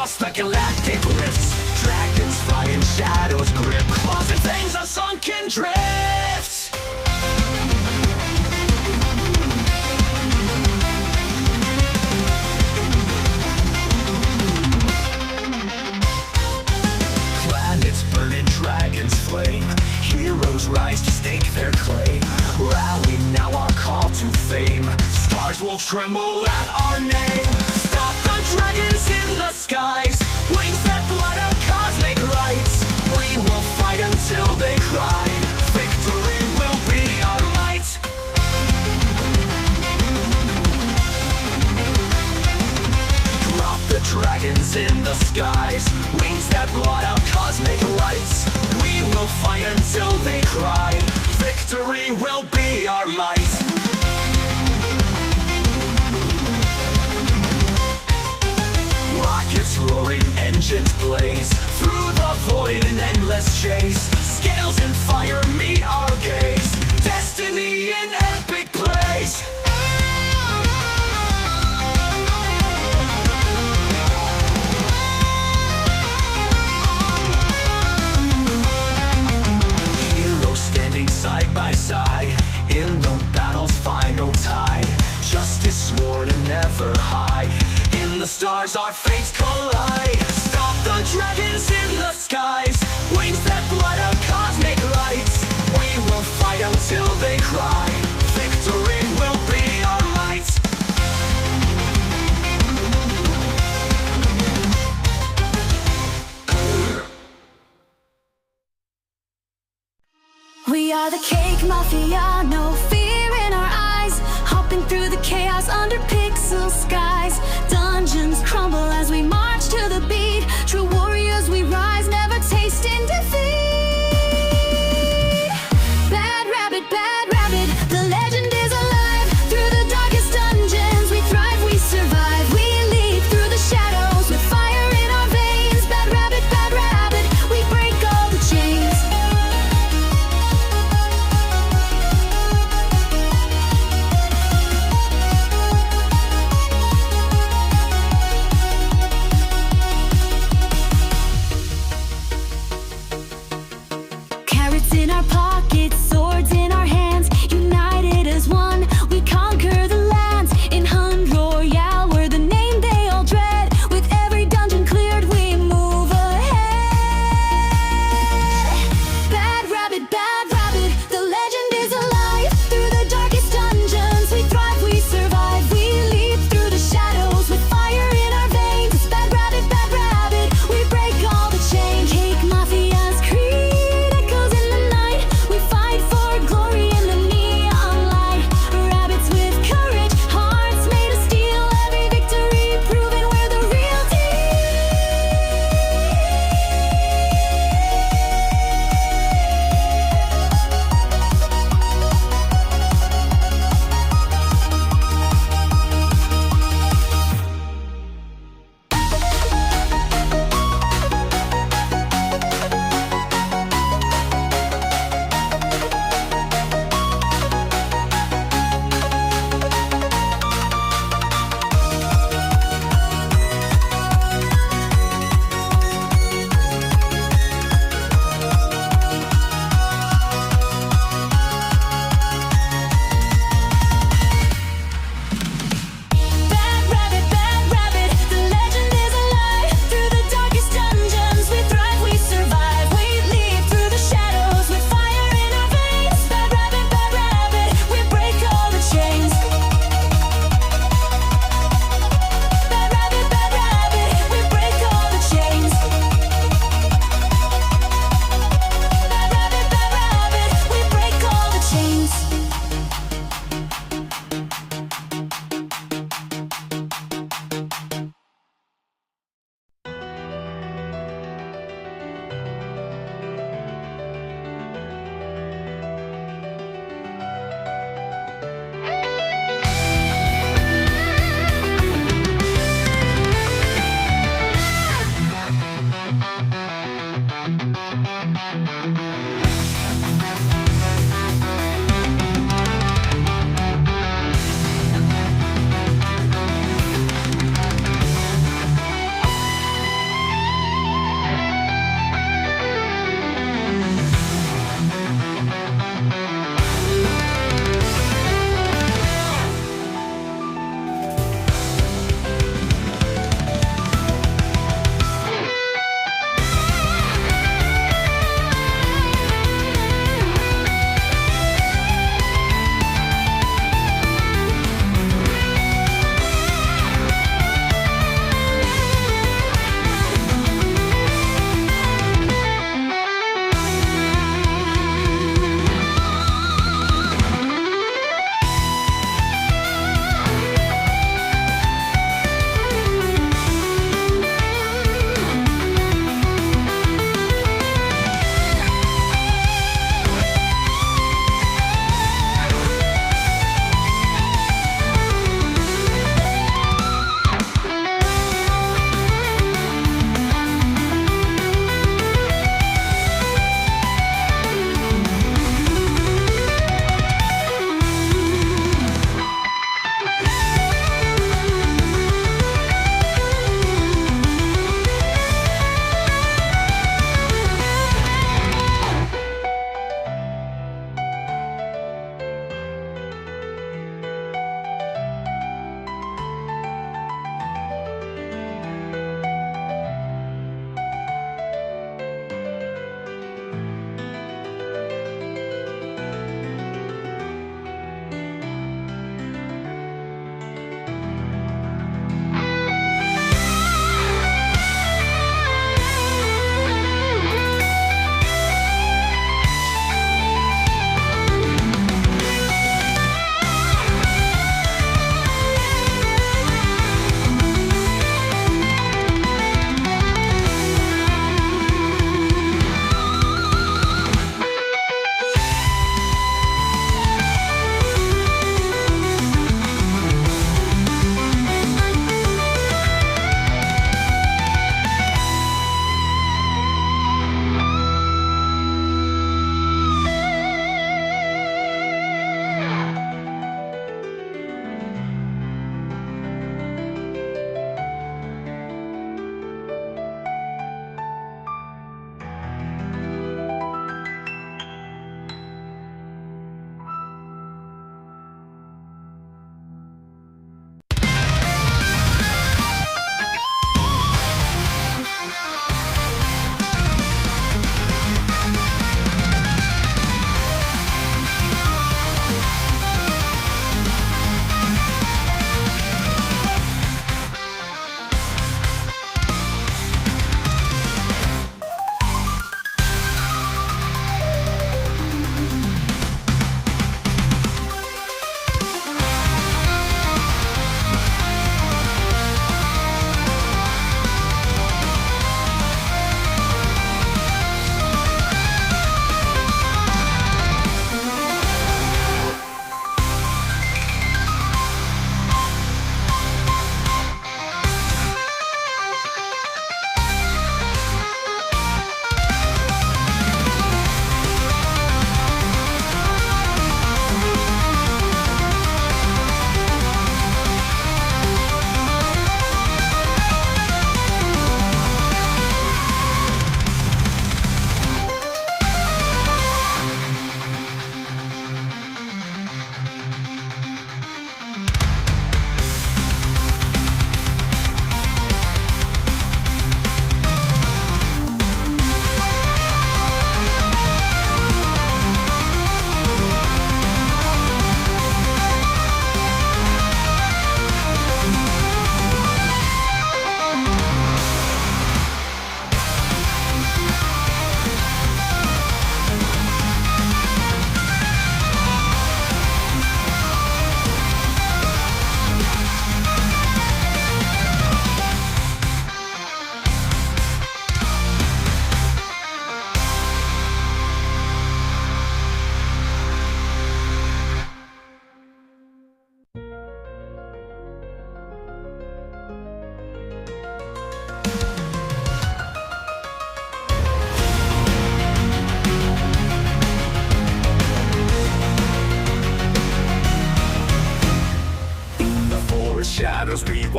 across the galactic rifts. Dragons fly in shadows grip, claws and fangs on sunken drifts. Planets burn in dragon's flame, heroes rise to stake their claim. Rally now, our call to fame, stars will tremble at our name. Stop the dragons in the skies, wings that blot out cosmic rights. We will fight until they cry, victory will be our might. Drop the dragons in the skies, wings that blot out cosmic lights. We will fight until they cry, victory will be our might. Rockets roaring, engines blaze, through the void in endless chase. Scales and fire meet our gaze, destiny in epic plays. Heroes standing side by side, in the battle's final tide. Justice sworn and never hide, in the stars our fates collide. Stop the dragons in the skies, wings that blot out cosmic lights. We will fight until they cry, victory will be our might. We are the cake mafia, no fear in our eyes, hopping through the chaos under pixel skies. Dungeons crumble as we march to the beat, true warriors we rise, never tasting defeat. Bad rabbit, the legend is alive. Through the darkest dungeons we thrive, we survive. We leap through the shadows with fire in our veins. Bad rabbit, we break all the chains.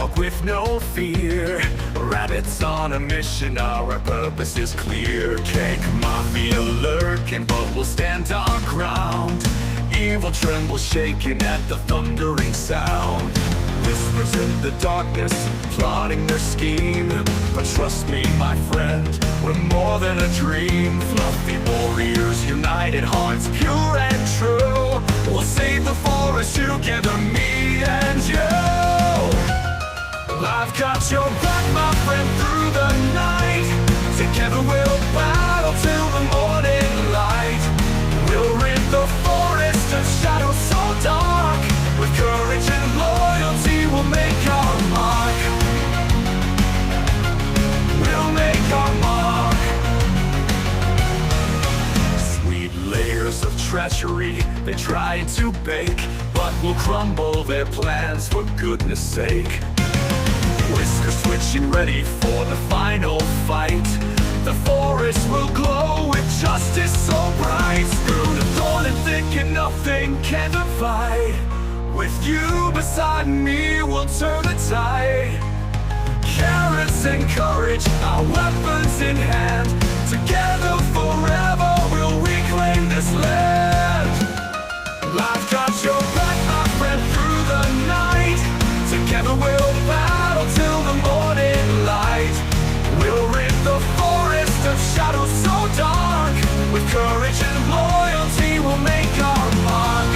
walk with no fear. Rabbits on a mission, our purpose is clear. Cake mafia lurking, but we'll stand our ground. Evil trembles, shaking at the thundering sound. Whispers in the darkness, plotting their scheme. But trust me, my friend, we're more than a dream. Fluffy warriors, united hearts, pure and true. We'll save the forest together, me and you. I've got your back, my friend, through the night. Together we'll battle till the morning light. We'll rid the forest of shadows so dark. With courage and loyalty we'll make our mark. We'll make our mark. Sweet layers of treachery they try to bake, but we'll crumble their plans for goodness sake. Whiskers switching, ready for the final fight. The forest will glow with justice so bright. Through the thorn and thicket nothing can divide. With you beside me we'll turn the tide. Carrots and courage, our weapons in hand. Together forever we'll reclaim this land. I've got your back, my friend, through the night. Together we'll battle till the morning light. We'll rid the forest of shadows so dark. With courage and loyalty we'll make our mark.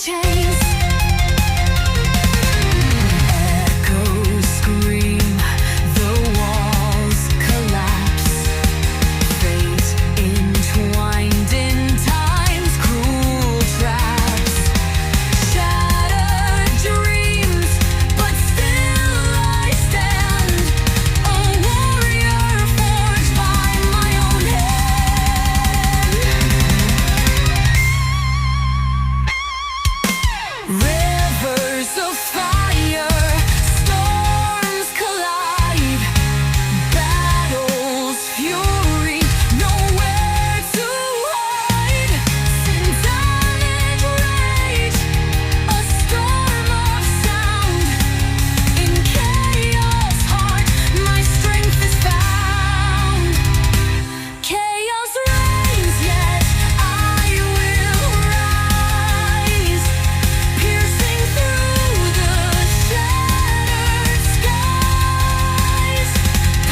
chains. Echoes scream, the walls collapse. Fate entwined in time's cruel traps. Shattered dreams, but still I stand. A warrior forged by my own hand. Rivers of fire, storms collide. Battle's fury, nowhere to hide. Syntonic rage, a storm of sound. In chaos heart, my strength is found. Chaos reigns, yet I will rise. Piercing through the shattered skies.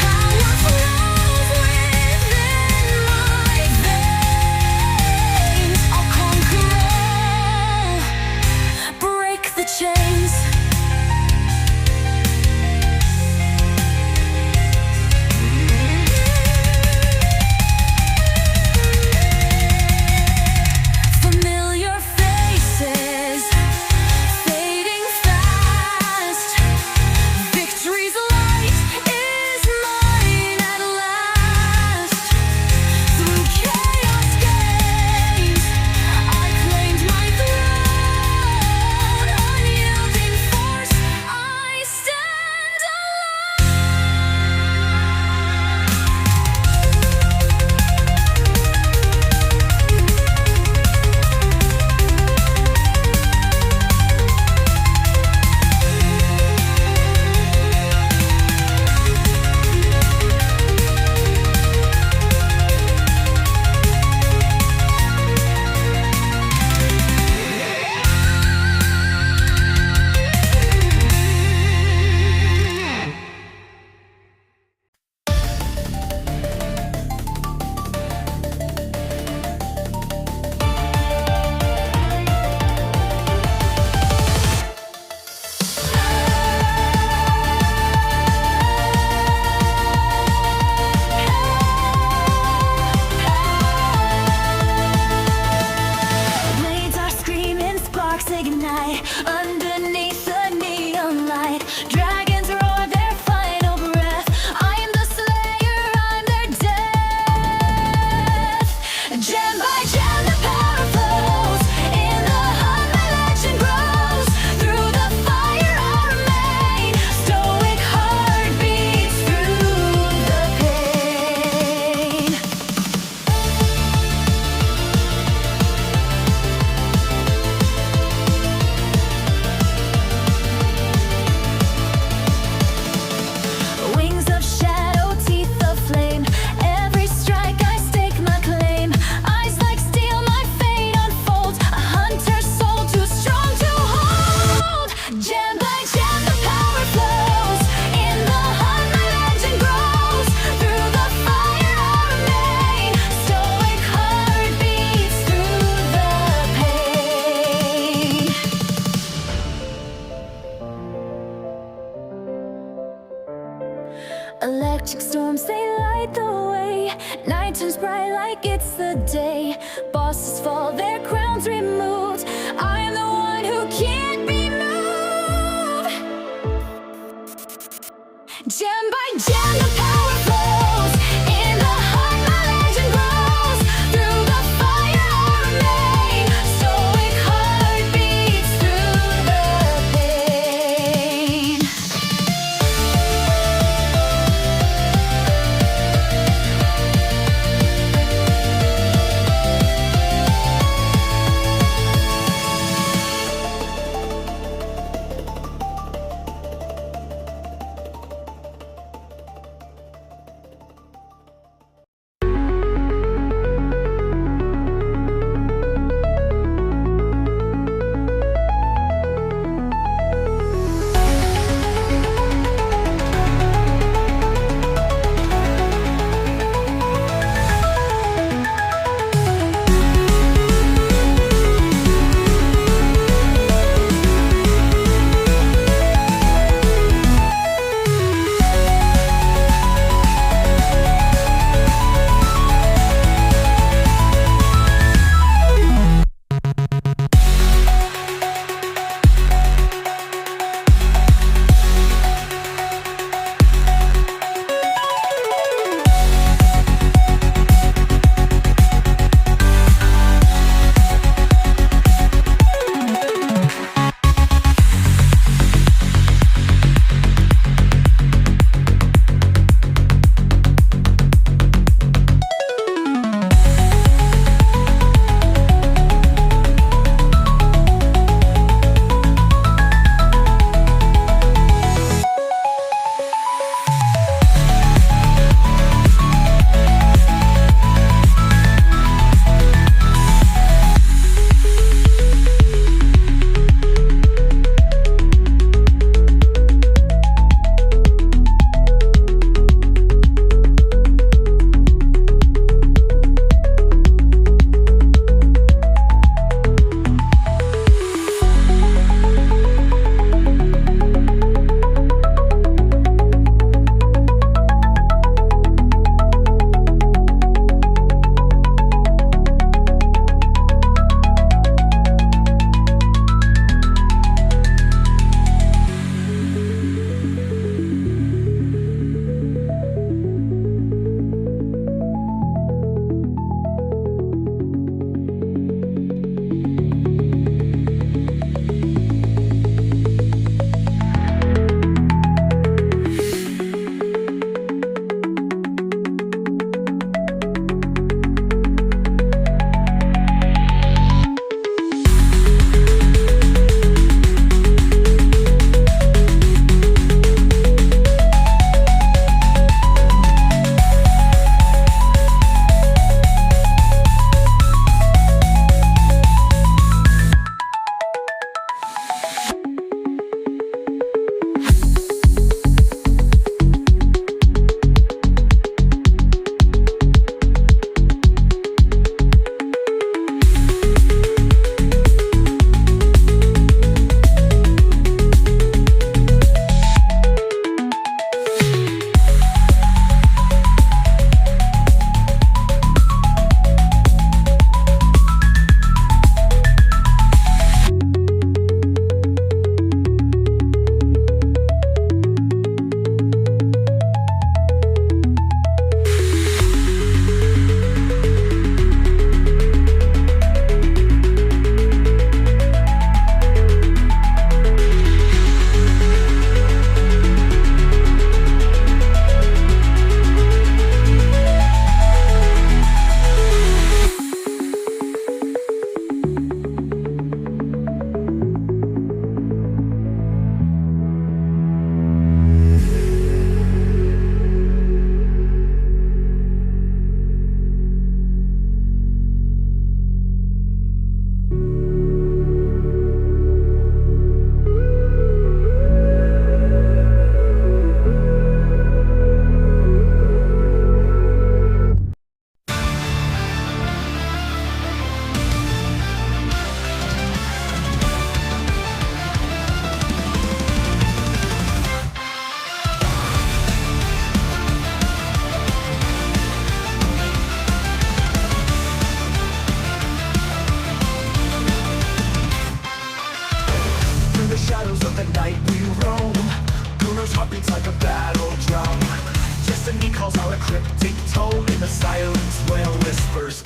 Power flows within my veins. I'll conquer all, break the chains. Familiar faces, fading fast. Victory's light is mine at last. Through chaos gaze, I claimed my throne. Unyielding force, I stand blades are screaming, sparks ignite underneath the neon light. Dragons roar their final breath. I am the slayer, I'm their death. Gem by gem, the power flows. In the hunt, my legend grows. Through the fire, I remain. Stoic heart beats through the pain. Wings of shadow, teeth of flame. Every strike I stake my claim. Eyes like steel, my fate unfolds. A hunter's soul too strong to hold. Gem by gem, the power flows. In the hunt, my legend grows. Through the fire, I remain. Stoic heart beats through the pain. Electric storms, they light the way. Night turns bright like it's the day. Bosses fall, their crowns removed. I am the one who can't be moved. Gem by gem, the power flows. In the hunt, my legend grows. Through the fire, I remain. Stoic heart beats through the pain.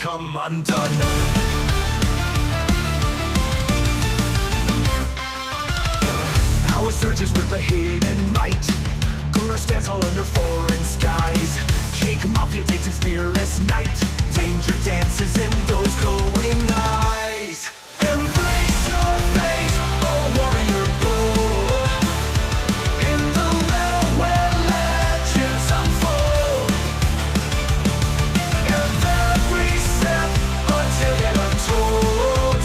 come undone. Our surges with the hidden might. Gura stands all under foreign skies. Cake Mafia takes its fearless night. Danger dances in those glowing eyes. Embrace your fate, oh warrior bold. In the realm where legends unfold. And every step until yet untold.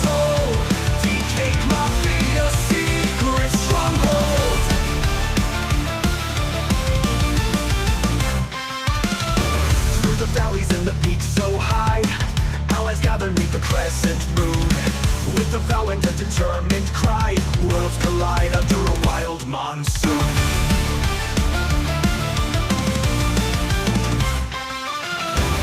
The Cake Mafia secret stronghold. Through the valleys and the peaks so high, allies gather neath the crescent moon. With the vow and a determined cry, worlds collide under a wild monsoon.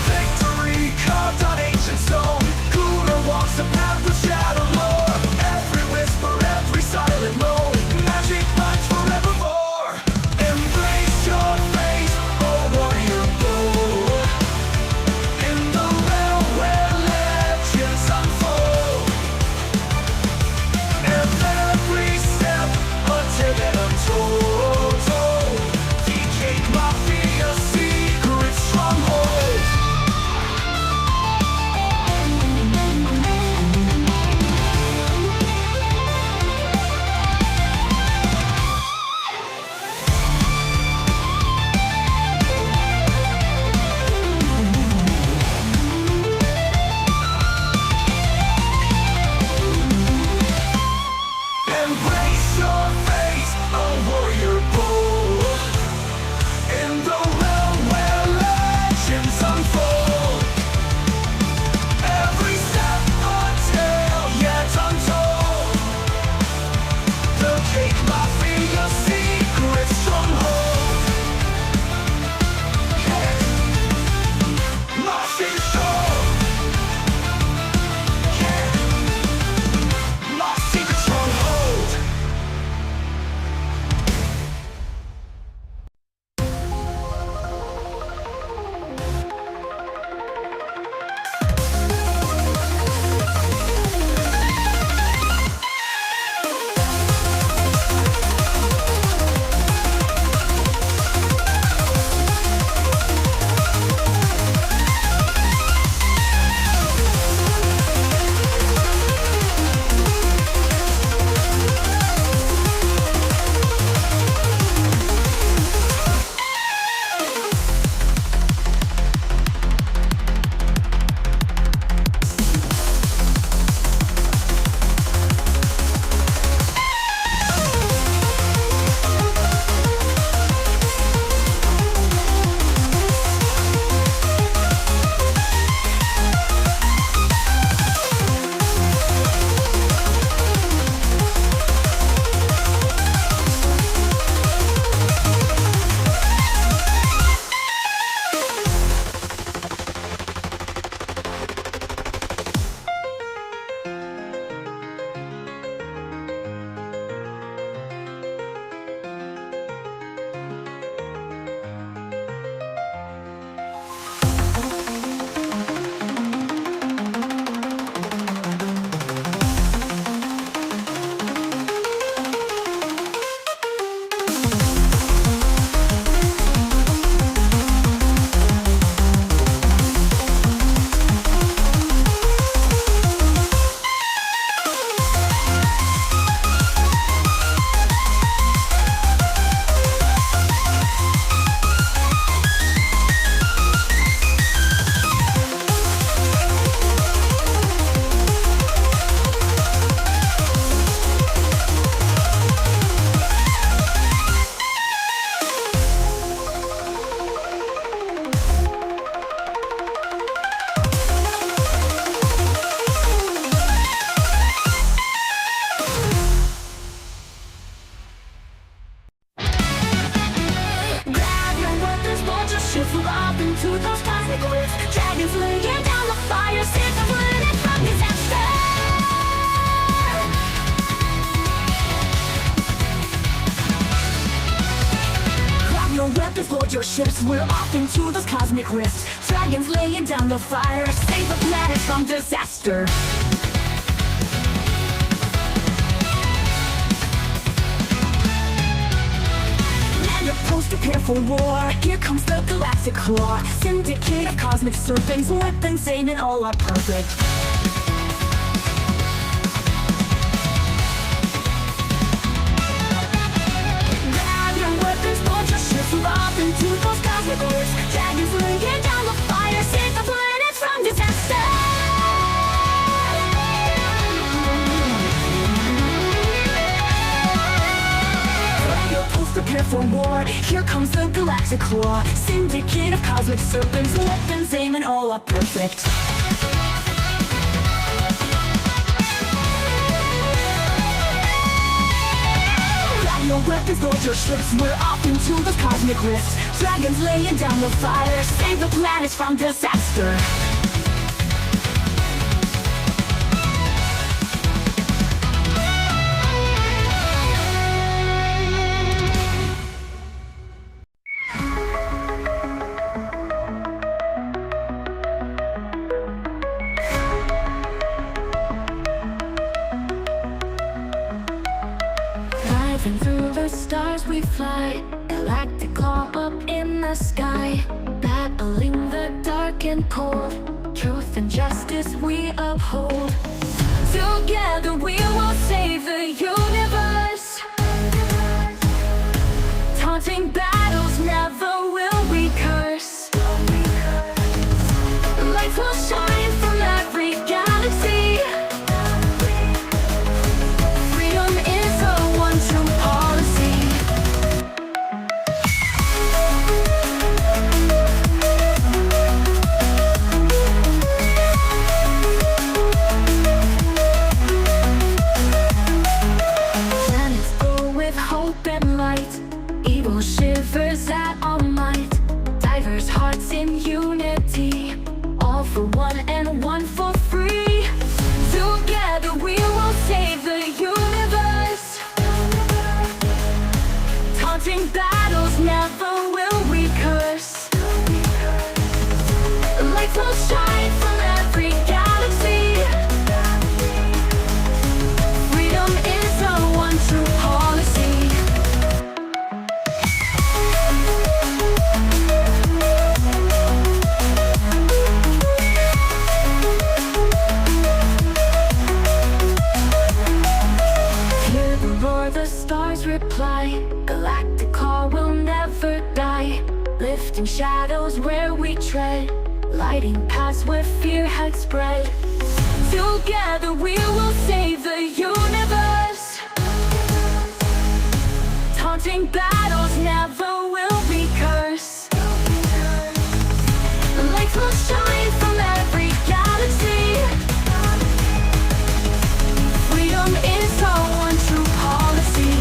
Victory carved on ancient stone. Cooler walks the path of shadow lore. Every whisper, every silent moan. Magic minds forevermore. Embrace your fate, oh warrior bold. In the realm where legends unfold. And every step until yet untold. The Cake Mafia secret stronghold. Embrace your fate, oh warrior bold. In the realm where legends unfold. Every step a tale yet untold. The Cake Mafia secret stronghold. Yeah. Lost in soul. Yeah. Lost secret stronghold. Your ships, we're off into those cosmic rifts. Dragons laying down the fire, save the planet from disaster. Land outposts prepare for war. Here comes the galactic claw. Syndicate of cosmic serpents, weapons aiming all are perfect. Off into those cosmic wars. Dragons laying down the fire, save the planet from disaster. Outposts prepare for war. Here comes the galactic claw. Syndicate of cosmic serpents, weapons aiming all are perfect. Your weapons, load your ships, we're off into the cosmic rifts. Dragons laying down the fire, save the planet from disaster. Through the stars we fly, galactic claw up in the sky, battling the dark and cold. Truth and justice we uphold. Together we will save the universe. Taunting battles never will we curse. Lights will shine from every galaxy. Freedom is a one true policy. Planets glow with hope and light. Evil shivers at all might. Diverse hearts in unity. All for one and one for free. Together we will save the universe. Taunting battles never will we curse. Lights will shine from every galaxy. Freedom is our one true policy. Hear the roar, the stars reply. Galactic call will never die. Lifting shadows where we tread. Lighting paths where fear had spread. Together we will save the universe. Taunting battles never will we curse. Lights will shine from every galaxy. Freedom is our one true policy.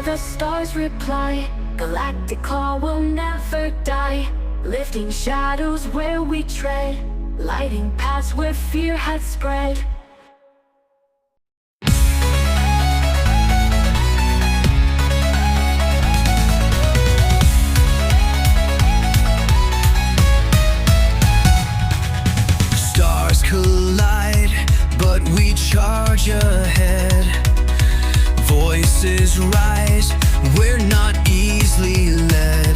The stars reply. Galactic call will never die. Lifting shadows where we tread. Lighting paths where fear had spread. Stars collide, but we charge ahead. Voices rise, we're not easily led.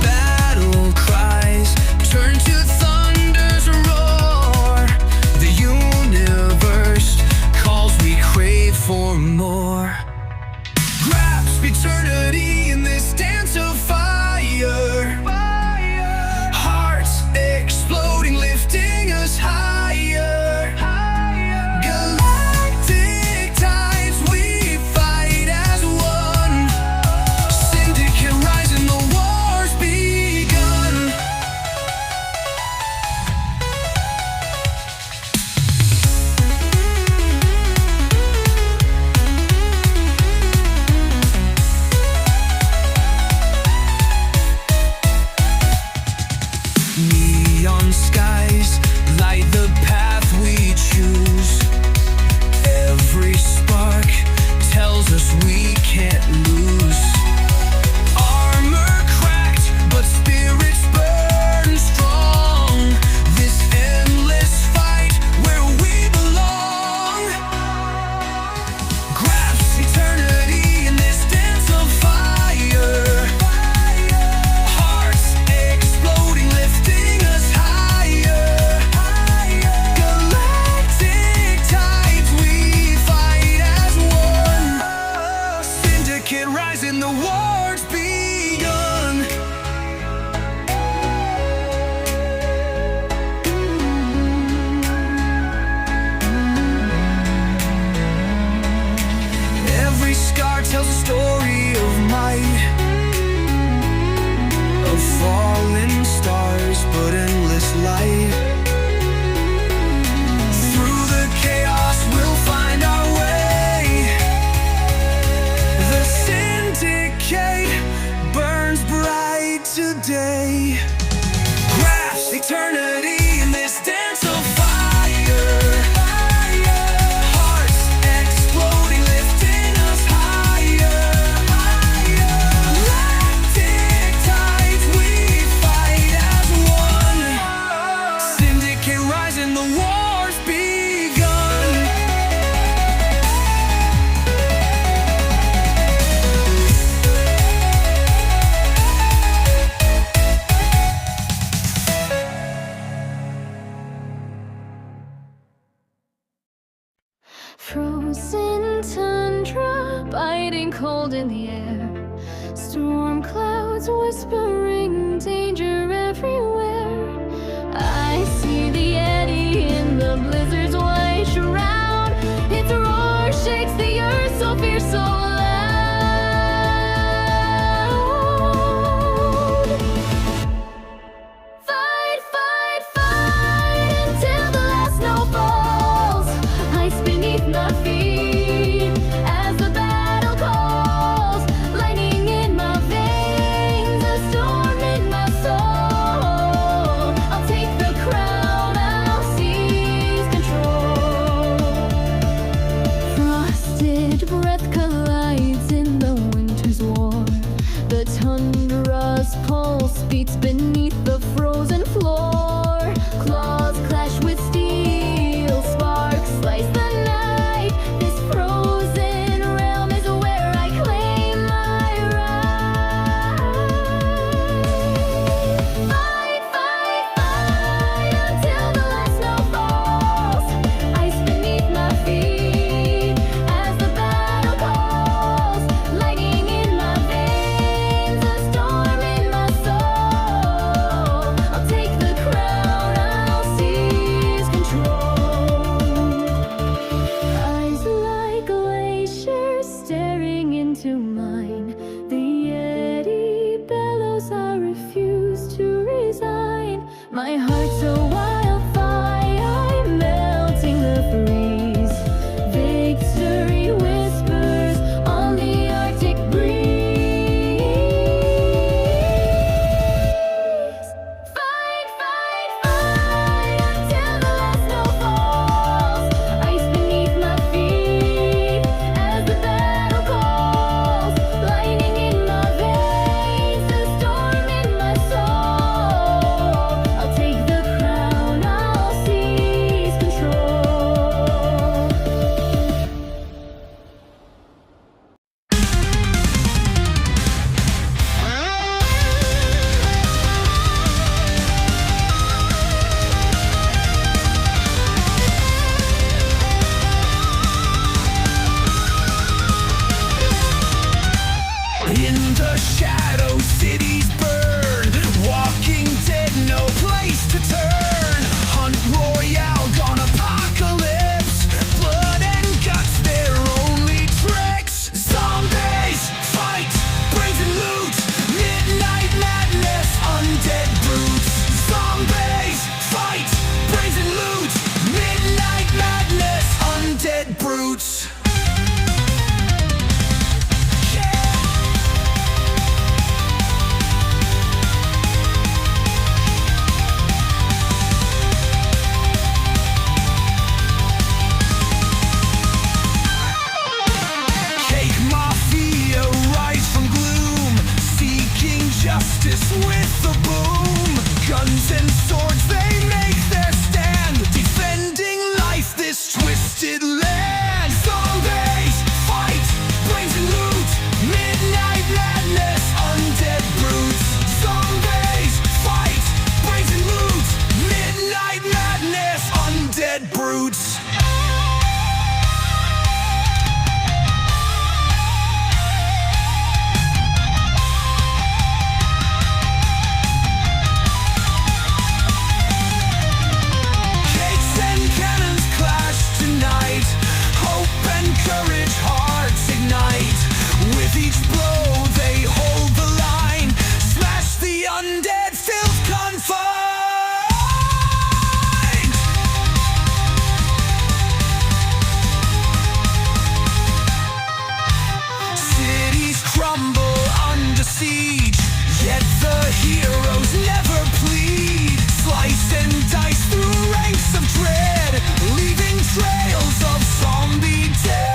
Battle cries turn to thunder's roar. The universe calls, we crave for more. Grasp eternity in this dance of fire. Hearts exploding, lifting us higher. Galactic tides, we fight as one. Syndicate rising, the war's begun. rise and the war's begun. Every scar tells a story of might, of fallen stars but endless light. Through the chaos we'll find our way. The syndicate burns bright today. Grasp eternity in this dance of fire. Hearts exploding, lifting us higher. Lactic tides, we fight as one. Syndicate rise and the war's begun. Frozen tundra, biting cold in the air. Storm clouds whispering danger everywhere. I see the eddy in the blizzard's white shroud. Its roar shakes the earth so fierce, so loud. Fight, fight, fight until the last snow falls. Ice beneath my feet as the battle calls. Lightning in my veins, a storm in my soul. I'll take the crown, I'll seize control. Frosted breath collides in the winter's war. The tundra's pulse beats beneath the frozen floor. Claws clash with steel, sparks slice the night. This frozen realm is where I claim my right. Fight, fight, fight until the last snow falls. Ice beneath my feet as the battle calls. Lightning in my veins, a storm in my soul. I'll take the crown, I'll seize control. Eyes like glaciers staring into mine. The eddy bellows, I refuse to resign. My heart's a wildfire, melting the freeze. Victory whispers on the Arctic breeze. Fight, fight, fight until the last snow falls. Ice beneath my feet as the battle calls. Lightning in my veins, a storm in my soul. I'll take the crown, I'll seize control. In the shadow, cities burn. Walking dead, no place to turn. Hunt royale, gone apocalypse. Blood and guts, their only tricks. Zombies, fight, brains and loot. Midnight madness, undead brutes. Zombies, fight, brains and loot. Midnight madness, undead brutes. With each blow they hold the line, smash the undead filth confined. Cities crumble under siege, yet the heroes never plead. Slice and dice through ranks of dread, leaving trails of zombie dead.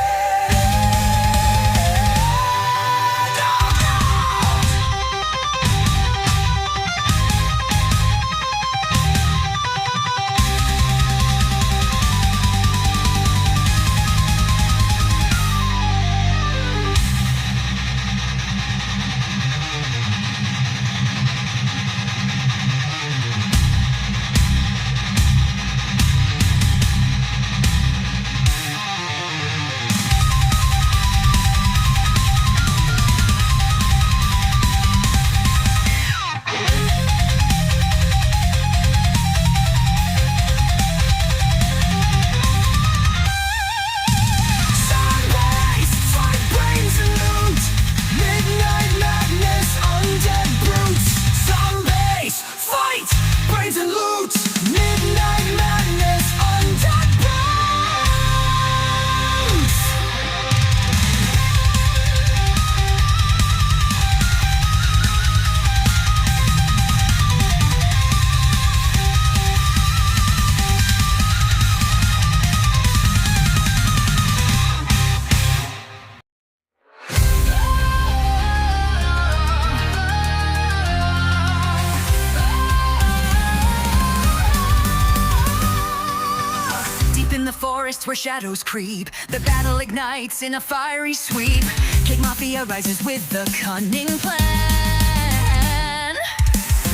Where shadows creep, the battle ignites in a fiery sweep. Cake Mafia rises with the cunning plan.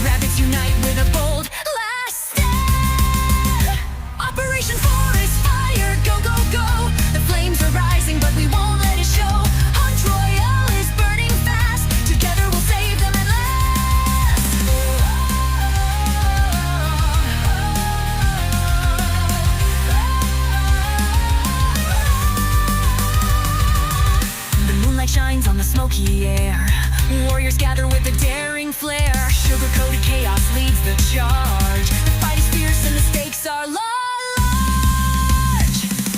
Rabbits unite with a bold last stand. Operation Forest Fire, go, go, go. The flames are rising, but we won't let it show. Hunt Royale is burning fast. Together we'll save them at last. Shines on the smoky air. Warriors gather with a daring flair. Sugar-coated chaos leads the charge. The fight is fierce and the stakes are large.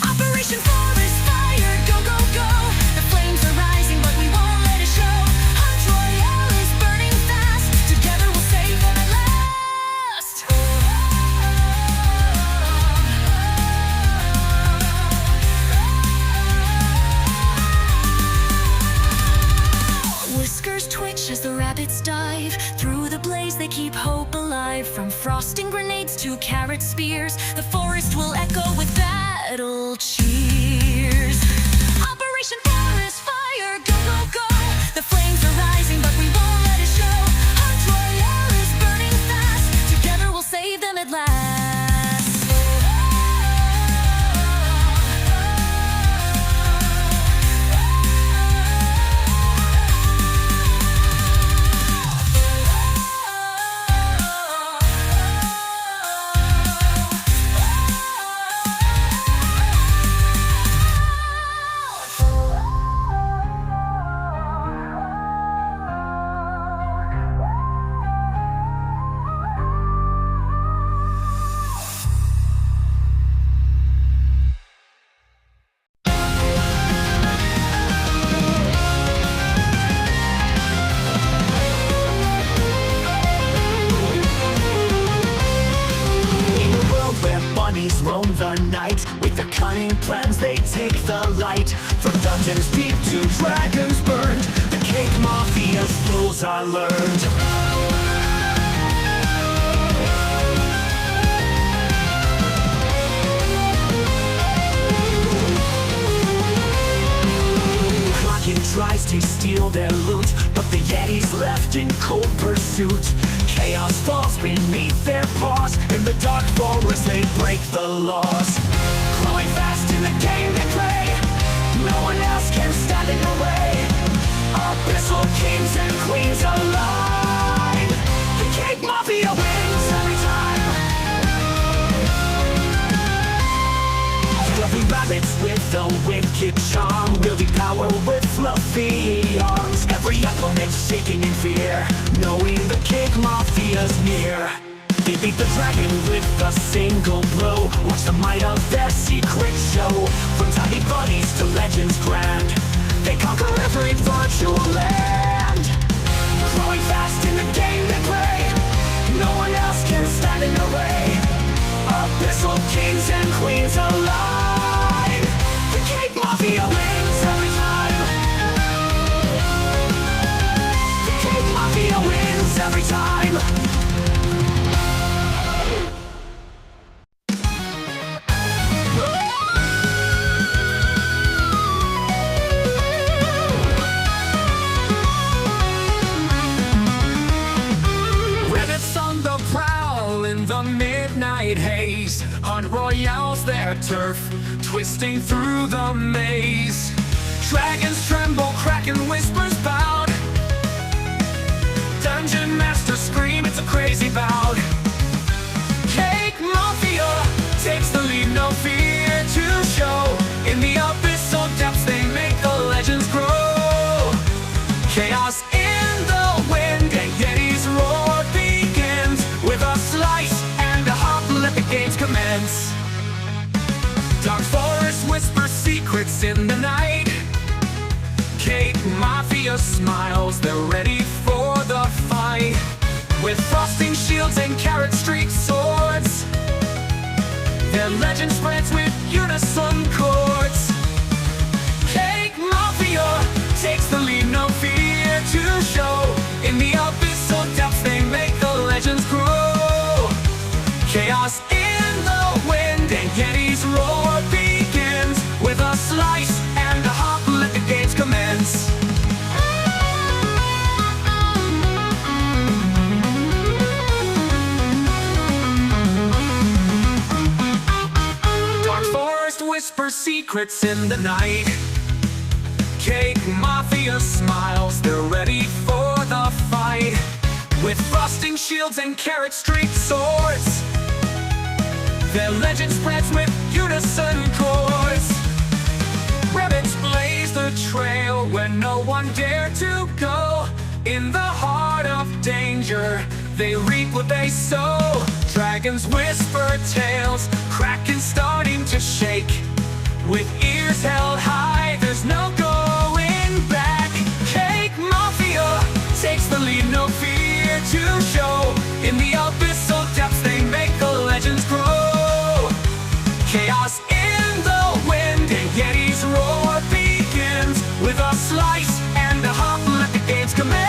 Operation Forest Fire, go, go, go. The flames are rising, but we won't let it show. Hunt Royale is burning fast. Together we'll save them at last. Whiskers twitch as the rabbits dive. Through the blaze they keep hope alive. From frosting grenades to carrot spears, the forest will echo with battle cheers. Operation Forest Fire, go, go, go. The flames are rising, but we won't let it show. Hunt Royale is burning fast. Together we'll save them at last. Roam the night with their cunning plans, they take the light. From dungeons deep to dragons burned, the Cake Mafia's rules are learned. Kraken tries to steal their loot, but the Yeti's left in cold pursuit. Chaos falls beneath their paws. In the dark forest they break the laws. Growing fast in the game they play, no one else can stand in their way. Abyssal kings and queens align. The Cake Mafia wins every time. Fluffy rabbits with a wicked charm, wielding power with mafias, every opponent shaking in fear, knowing the cake mafia's near. They beat the dragon with a single blow. Watch the might of their secret show. From tiny bunnies to legends grand, they conquer every virtual land. Growing fast in the game they play, no one else can stand in their way. Abyssal kings and queens alive, the cake mafia wins every time. The cake mafia wins every time. In the midnight haze, hunt royales their turf, twisting through the maze. Dragons tremble, kraken whispers bout, dungeon masters scream, it's a crazy bout. Cake mafia takes the lead, no fear to show. In the abyssal depths they make the legends grow. Chaos in the wind and Yeti's roar begins. With a slice and a hop, let the games commence. Dark forests whisper secrets in the night. Cake mafia smiles, they're ready for the fight. With frosting shields and carrot streaked swords, their legend spreads with unison chords. Cake mafia takes the lead, no fear to show. In the abyssal depths they make the legends grow. Chaos in the wind and Yeti's roar begins. With a slice and a hop, let the games commence. Dark forest whispers secrets in the night. Cake mafia smiles, they're ready for the fight. With frosting shields and carrot streaked swords, their legend spreads with unison chords. Rabbits blaze the trail where no one dared to go. In the heart of danger, they reap what they sow. Dragons whisper tales, kraken starting to shake. With ears held high, there's no going back. Cake mafia takes the lead, no fear to show. In the abyssal depths they make the legends grow. Chaos in the wind and Yeti's roar begins. With a slice and a hop, let the games commence.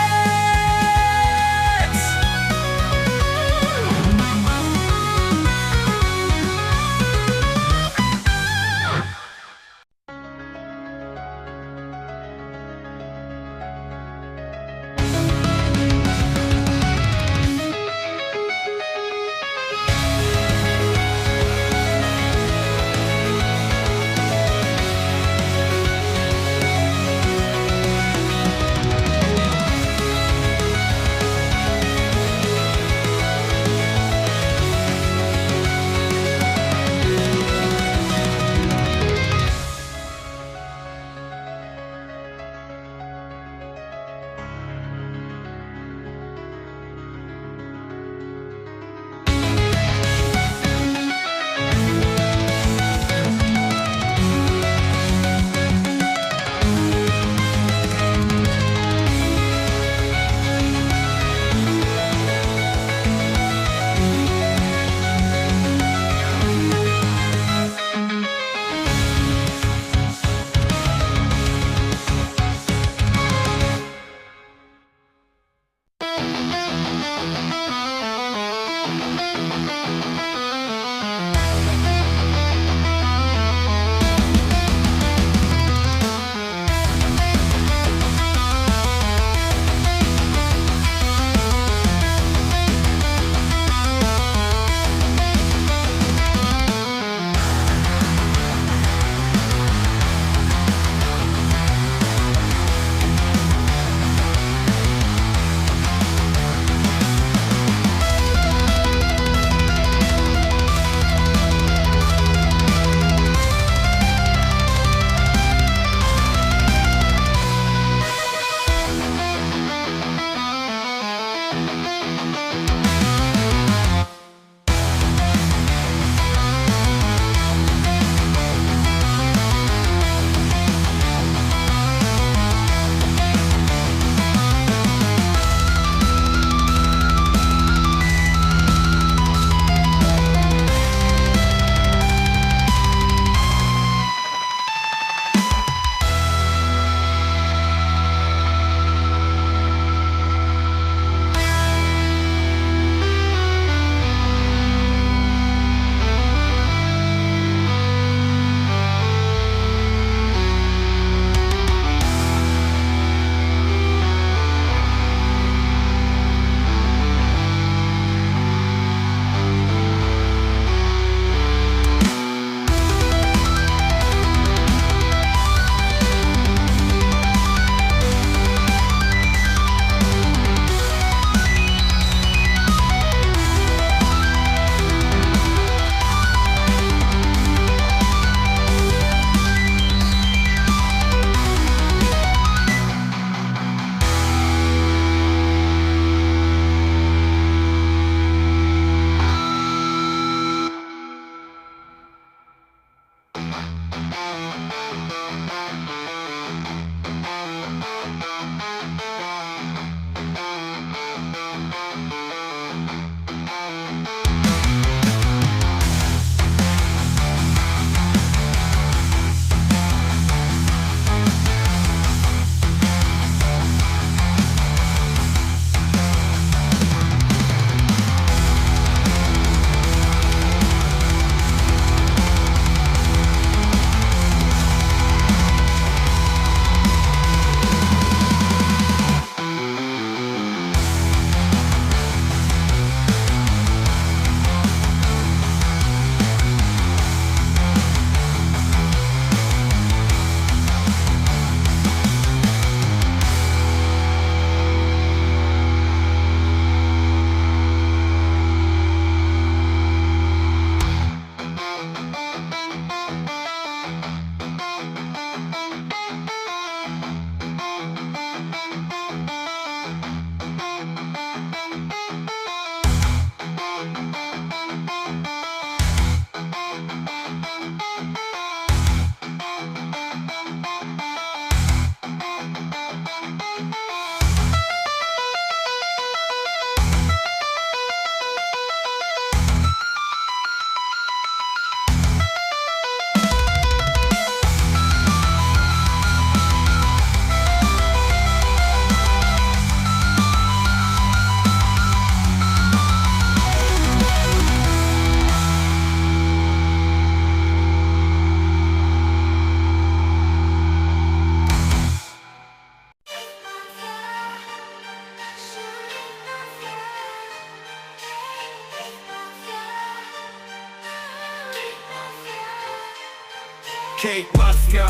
Cake Mafia,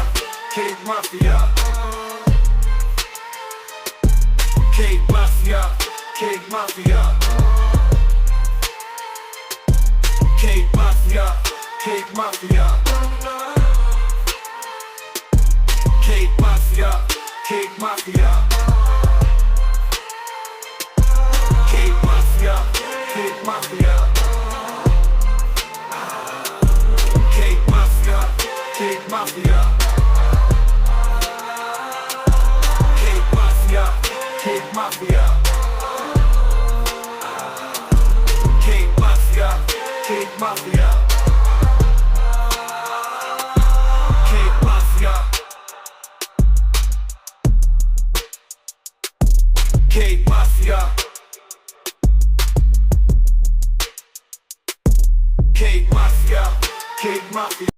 Cake Mafia. Cake Mafia, Cake Mafia. Cake Mafia, Cake Mafia. Cake Mafia, Cake Mafia. Cake Mafia, Cake Mafia. Cake Mafia, Cake Mafia. Cake Mafia, Cake Mafia. Cake Mafia, Cake Mafia. Cake Mafia. Cake Mafia. Cake Mafia. Cake Mafia.